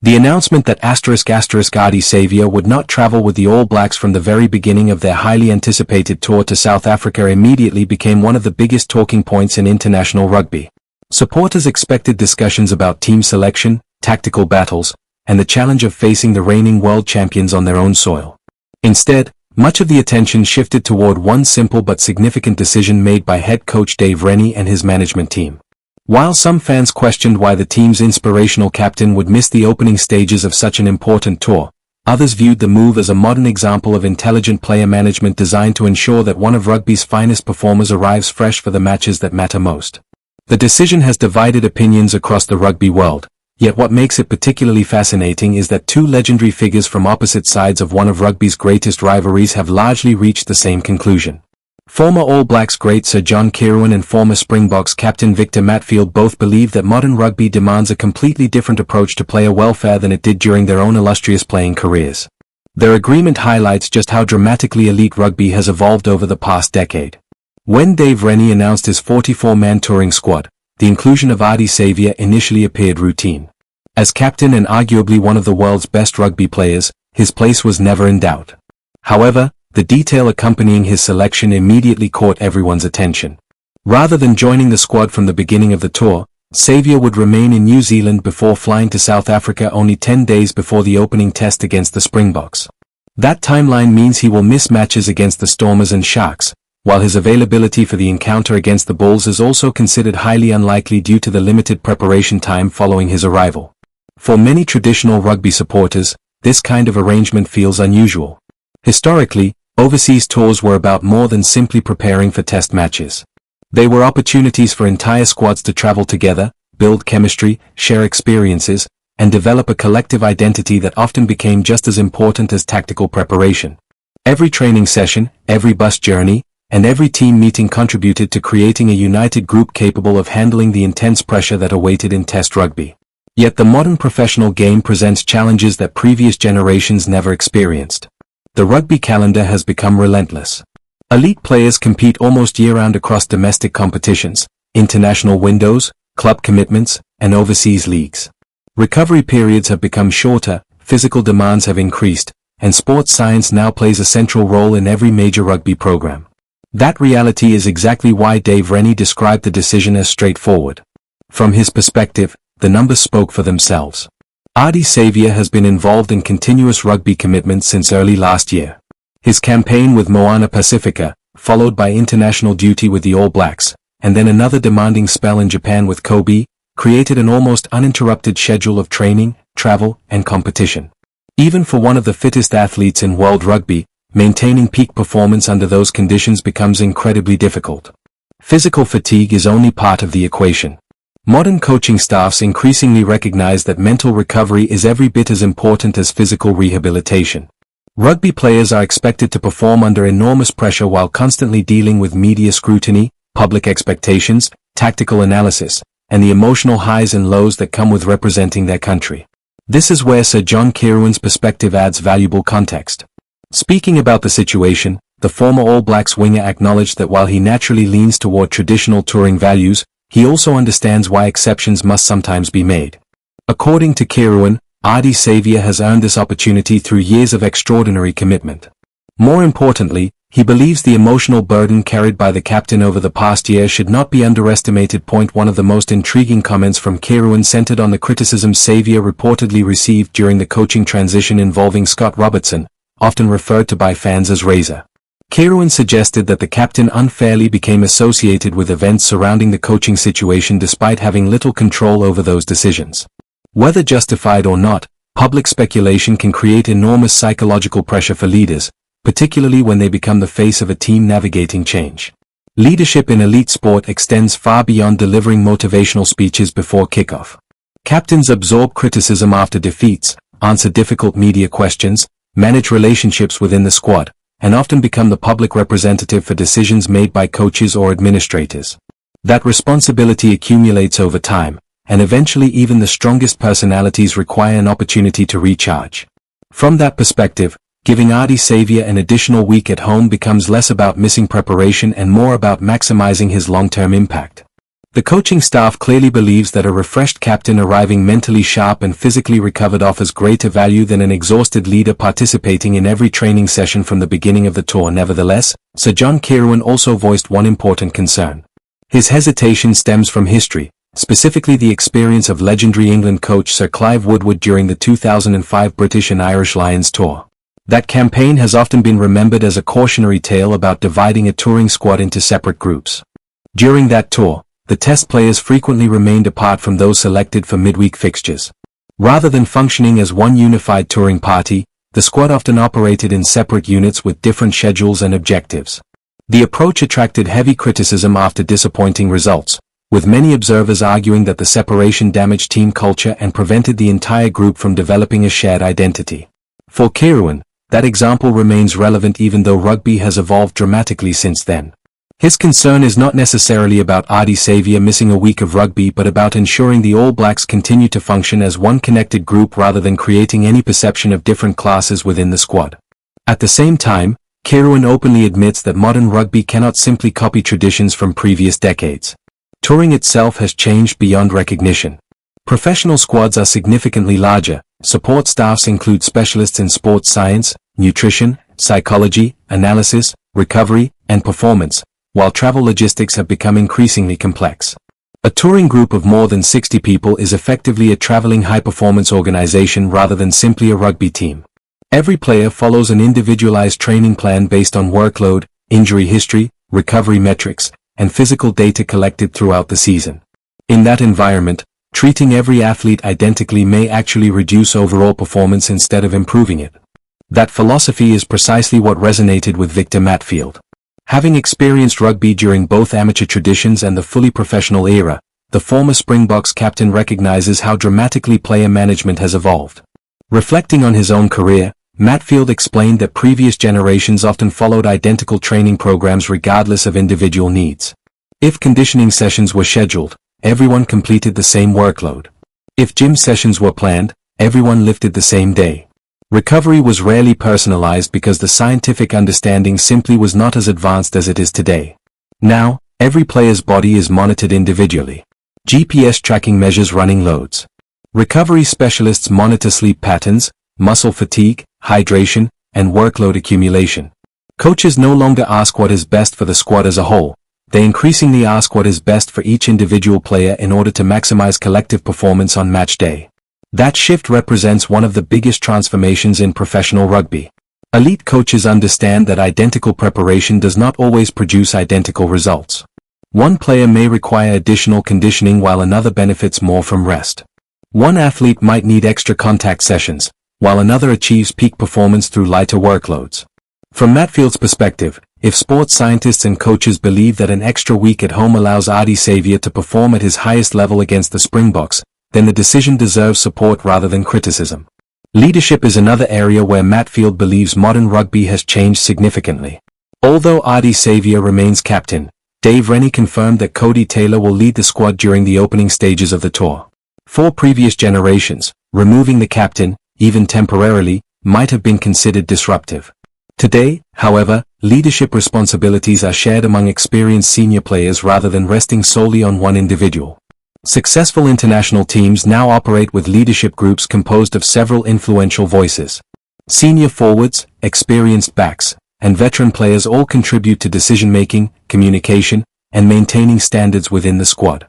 The announcement that Ardie Savea would not travel with the All Blacks from the very beginning of their highly anticipated tour to South Africa immediately became one of the biggest talking points in international rugby. Supporters expected discussions about team selection, tactical battles, and the challenge of facing the reigning world champions on their own soil. Instead, much of the attention shifted toward one simple but significant decision made by head coach Dave Rennie and his management team. While some fans questioned why the team's inspirational captain would miss the opening stages of such an important tour, others viewed the move as a modern example of intelligent player management designed to ensure that one of rugby's finest performers arrives fresh for the matches that matter most. The decision has divided opinions across the rugby world, yet what makes it particularly fascinating is that two legendary figures from opposite sides of one of rugby's greatest rivalries have largely reached the same conclusion. Former All Blacks great Sir John Kirwan and former Springboks captain Victor Matfield both believe that modern rugby demands a completely different approach to player welfare than it did during their own illustrious playing careers. Their agreement highlights just how dramatically elite rugby has evolved over the past decade. When Dave Rennie announced his 44-man touring squad, the inclusion of Ardie Savea initially appeared routine. As captain and arguably one of the world's best rugby players, his place was never in doubt. However, the detail accompanying his selection immediately caught everyone's attention. Rather than joining the squad from the beginning of the tour, Savea would remain in New Zealand before flying to South Africa only 10 days before the opening test against the Springboks. That timeline means he will miss matches against the Stormers and Sharks, while his availability for the encounter against the Bulls is also considered highly unlikely due to the limited preparation time following his arrival. For many traditional rugby supporters, this kind of arrangement feels unusual. Historically, overseas tours were about more than simply preparing for test matches. They were opportunities for entire squads to travel together, build chemistry, share experiences, and develop a collective identity that often became just as important as tactical preparation. Every training session, every bus journey, and every team meeting contributed to creating a united group capable of handling the intense pressure that awaited in test rugby. Yet the modern professional game presents challenges that previous generations never experienced. The rugby calendar has become relentless. Elite players compete almost year-round across domestic competitions, international windows, club commitments, and overseas leagues. Recovery periods have become shorter, physical demands have increased, and sports science now plays a central role in every major rugby program. That reality is exactly why Dave Rennie described the decision as straightforward. From his perspective, the numbers spoke for themselves. Ardie Savea has been involved in continuous rugby commitments since early last year. His campaign with Moana Pacifica, followed by international duty with the All Blacks, and then another demanding spell in Japan with Kobe, created an almost uninterrupted schedule of training, travel, and competition. Even for one of the fittest athletes in world rugby, maintaining peak performance under those conditions becomes incredibly difficult. Physical fatigue is only part of the equation. Modern coaching staffs increasingly recognize that mental recovery is every bit as important as physical rehabilitation. Rugby players are expected to perform under enormous pressure while constantly dealing with media scrutiny, public expectations, tactical analysis, and the emotional highs and lows that come with representing their country. This is where Sir John Kirwan's perspective adds valuable context. Speaking about the situation, the former All Blacks winger acknowledged that while he naturally leans toward traditional touring values, he also understands why exceptions must sometimes be made. According to Kirwan, Ardie Savea has earned this opportunity through years of extraordinary commitment. More importantly, he believes the emotional burden carried by the captain over the past year should not be underestimated. One of the most intriguing comments from Kirwan centered on the criticism Savea reportedly received during the coaching transition involving Scott Robertson, often referred to by fans as Razor. Kirwan suggested that the captain unfairly became associated with events surrounding the coaching situation despite having little control over those decisions. Whether justified or not, public speculation can create enormous psychological pressure for leaders, particularly when they become the face of a team navigating change. Leadership in elite sport extends far beyond delivering motivational speeches before kickoff. Captains absorb criticism after defeats, answer difficult media questions, manage relationships within the squad, and often become the public representative for decisions made by coaches or administrators. That responsibility accumulates over time, and eventually even the strongest personalities require an opportunity to recharge. From that perspective, giving Ardie Savea an additional week at home becomes less about missing preparation and more about maximizing his long-term impact. The coaching staff clearly believes that a refreshed captain arriving mentally sharp and physically recovered offers greater value than an exhausted leader participating in every training session from the beginning of the tour. Nevertheless, Sir John Kirwan also voiced one important concern. His hesitation stems from history, specifically the experience of legendary England coach Sir Clive Woodward during the 2005 British and Irish Lions tour. That campaign has often been remembered as a cautionary tale about dividing a touring squad into separate groups. During that tour, the Test players frequently remained apart from those selected for midweek fixtures. Rather than functioning as one unified touring party, the squad often operated in separate units with different schedules and objectives. The approach attracted heavy criticism after disappointing results, with many observers arguing that the separation damaged team culture and prevented the entire group from developing a shared identity. For Kirwan, that example remains relevant even though rugby has evolved dramatically since then. His concern is not necessarily about Ardie Savea missing a week of rugby but about ensuring the All Blacks continue to function as one connected group rather than creating any perception of different classes within the squad. At the same time, Kirwan openly admits that modern rugby cannot simply copy traditions from previous decades. Touring itself has changed beyond recognition. Professional squads are significantly larger, support staffs include specialists in sports science, nutrition, psychology, analysis, recovery, and performance, while travel logistics have become increasingly complex. A touring group of more than 60 people is effectively a traveling high-performance organization rather than simply a rugby team. Every player follows an individualized training plan based on workload, injury history, recovery metrics, and physical data collected throughout the season. In that environment, treating every athlete identically may actually reduce overall performance instead of improving it. That philosophy is precisely what resonated with Victor Matfield. Having experienced rugby during both amateur traditions and the fully professional era, the former Springboks captain recognizes how dramatically player management has evolved. Reflecting on his own career, Matfield explained that previous generations often followed identical training programs regardless of individual needs. If conditioning sessions were scheduled, everyone completed the same workload. If gym sessions were planned, everyone lifted the same day. Recovery was rarely personalized because the scientific understanding simply was not as advanced as it is today. Now, every player's body is monitored individually. GPS tracking measures running loads. Recovery specialists monitor sleep patterns, muscle fatigue, hydration, and workload accumulation. Coaches no longer ask what is best for the squad as a whole. They increasingly ask what is best for each individual player in order to maximize collective performance on match day. That shift represents one of the biggest transformations in professional rugby. Elite coaches understand that identical preparation does not always produce identical results. One player may require additional conditioning while another benefits more from rest. One athlete might need extra contact sessions, while another achieves peak performance through lighter workloads. From Matfield's perspective, if sports scientists and coaches believe that an extra week at home allows Ardie Savea to perform at his highest level against the Springboks, then the decision deserves support rather than criticism. Leadership is another area where Matfield believes modern rugby has changed significantly. Although Ardie Savea remains captain, Dave Rennie confirmed that Cody Taylor will lead the squad during the opening stages of the tour. For previous generations, removing the captain, even temporarily, might have been considered disruptive. Today, however, leadership responsibilities are shared among experienced senior players rather than resting solely on one individual. Successful international teams now operate with leadership groups composed of several influential voices. Senior forwards, experienced backs, and veteran players all contribute to decision-making, communication, and maintaining standards within the squad.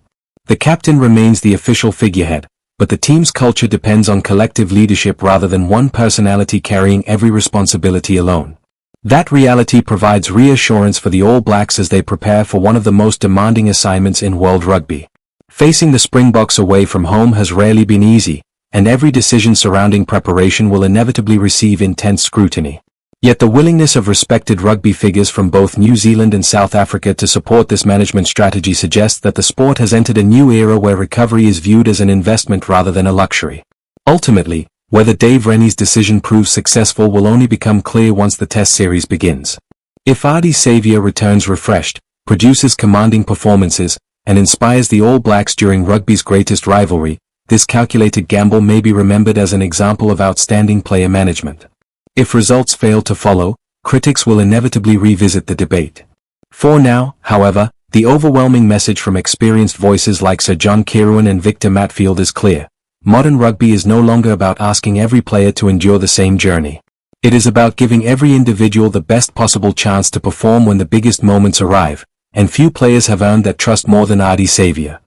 The captain remains the official figurehead, but the team's culture depends on collective leadership rather than one personality carrying every responsibility alone. That reality provides reassurance for the All Blacks as they prepare for one of the most demanding assignments in world rugby. Facing the Springboks away from home has rarely been easy, and every decision surrounding preparation will inevitably receive intense scrutiny. Yet the willingness of respected rugby figures from both New Zealand and South Africa to support this management strategy suggests that the sport has entered a new era where recovery is viewed as an investment rather than a luxury. Ultimately, whether Dave Rennie's decision proves successful will only become clear once the Test series begins. If Ardie Savea returns refreshed, produces commanding performances, and inspires the All Blacks during rugby's greatest rivalry, this calculated gamble may be remembered as an example of outstanding player management. If results fail to follow, critics will inevitably revisit the debate. For now, however, The overwhelming message from experienced voices like Sir John Kirwan and Victor Matfield is clear. Modern rugby is no longer about asking every player to endure the same journey. It is about giving every individual the best possible chance to perform when the biggest moments arrive, and few players have earned that trust more than Ardie Savea.